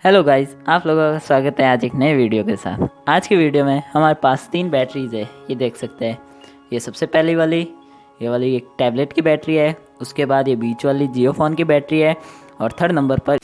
Hello guys, आप लोगों का स्वागत है आज एक नए वीडियो के साथ। आज की वीडियो में हमारे पास 3 बैटरीज है, ये देख सकते हैं। ये सबसे पहली वाली, ये वाली एक टैबलेट की बैटरी है। उसके बाद ये बीच वाली जियो फ़ोन की बैटरी है। और थर्ड नंबर पर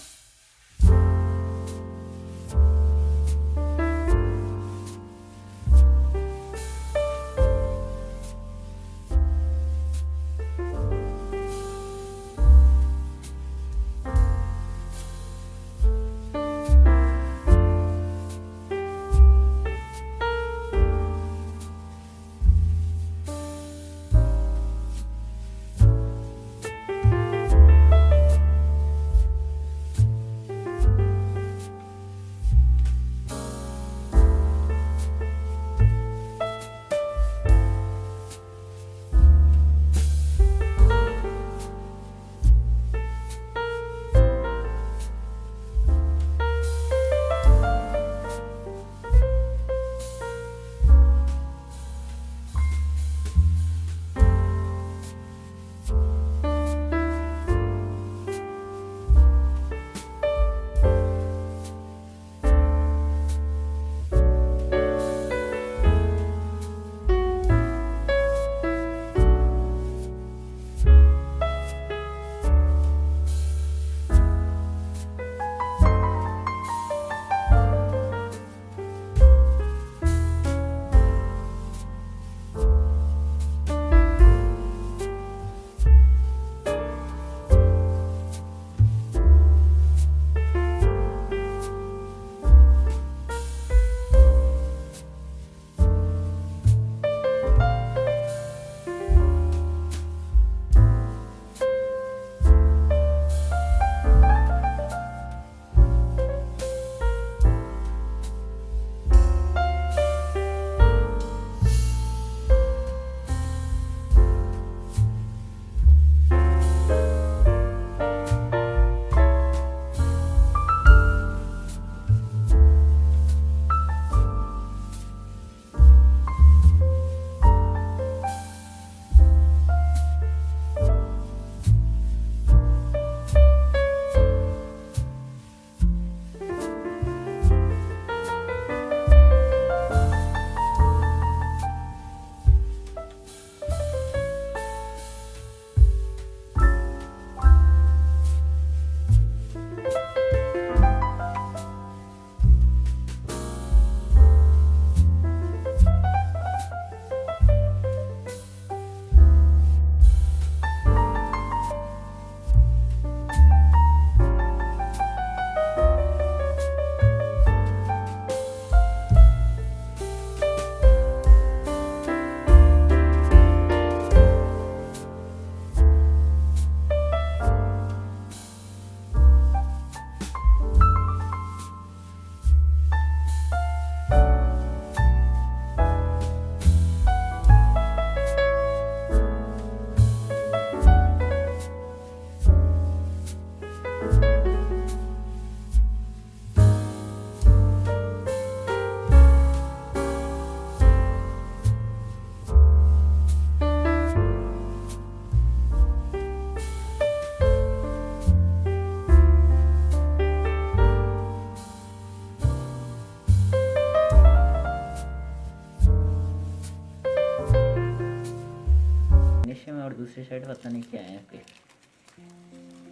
मैग्नीशियम और दूसरी साइड पता नहीं क्या है।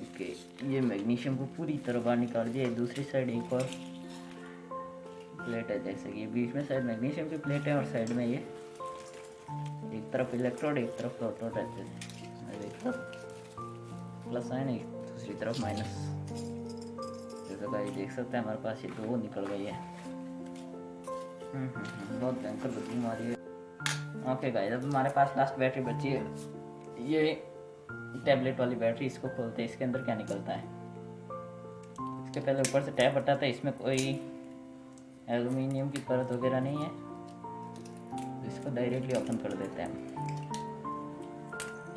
ओके, ये मैग्नीशियम को पूरी तरह बाहर निकाल दिया। दूसरी साइड एक और प्लेट है, जैसे कि बीच में शायद मैग्नीशियम की प्लेट है और साइड में ये एक तरफ इलेक्ट्रोड एक तरफ प्रोटोड रहते हैं। एक तरफ प्लस आयन, एक दूसरी तरफ माइनस। जैसा कि देख सकते हैं हमारे पास ये दो निकल गई है। बहुत भयंकर बदबू आ रही है। ओके गाइस, अब हमारे पास लास्ट बैटरी बची है, ये टैबलेट वाली बैटरी। इसको खोलते हैं, इसके अंदर क्या निकलता है। इसके पहले ऊपर से टैप हटाते हैं, इसमें कोई एल्युमिनियम की परत वगैरह नहीं है, तो इसको डायरेक्टली ओपन कर देते हैं।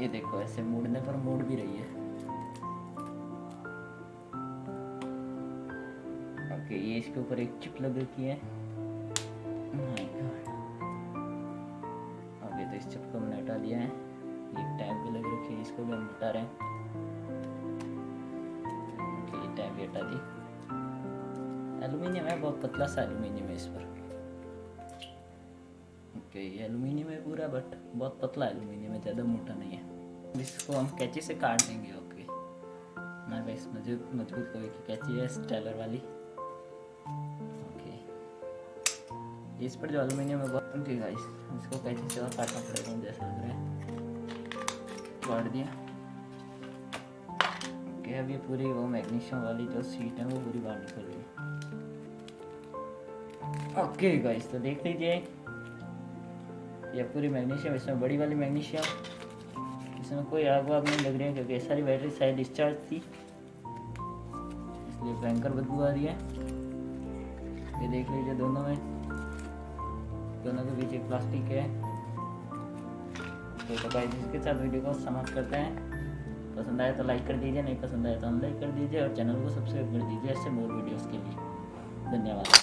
ये देखो, ऐसे मोड़ने पर मोड़ भी रही है। ओके, ये इसके ऊपर एक चिप लग रखी है। तो इस चिप को हमने हटा दिया है। एक टैग भी लग रखी है, इसको भी हम हटा रहे हैं। ओके, टैग भी हटा दी। एल्यूमिनियम है, बहुत पतला सा एल्यूमिनियम है इस पर। ओके, ये एल्यूमिनियम है पूरा, बट बहुत पतला एल्यूमिनियम है, ज़्यादा मोटा नहीं है। इसको हम कैंची से काट देंगे। ओके, हमारे पास मजबूत लोहे की कैंची है, स्टेलर वाली। ओके, इस पर जो एल्यूमिनियम है बहुत। ओके गाइस, इसको कैंची से और काटना पड़ेगा जैसा लग रहा है। काट दिया। ओके, अब ये पूरी वो मैग्नीशियम वाली जो सीट है वो पूरी बाहर निकल रही है। ओके गाइस, तो देख लीजिए ये पूरी मैग्नीशियम, इसमें बड़ी वाली मैग्नीशियम, इसमें कोई आग वाग नहीं लग रही है क्योंकि सारी बैटरी साइड डिस्चार्ज थी, इसलिए भयंकर बदबू आ रही है। ये देख लीजिए दोनों के बीच एक प्लास्टिक है। तो गाइस, इसके साथ वीडियो को समाप्त करते हैं। पसंद आया तो लाइक कर दीजिए, नहीं पसंद आया तो अनलाइक कर दीजिए और चैनल को सब्सक्राइब कर दीजिए ऐसे मोर वीडियोस के लिए। धन्यवाद।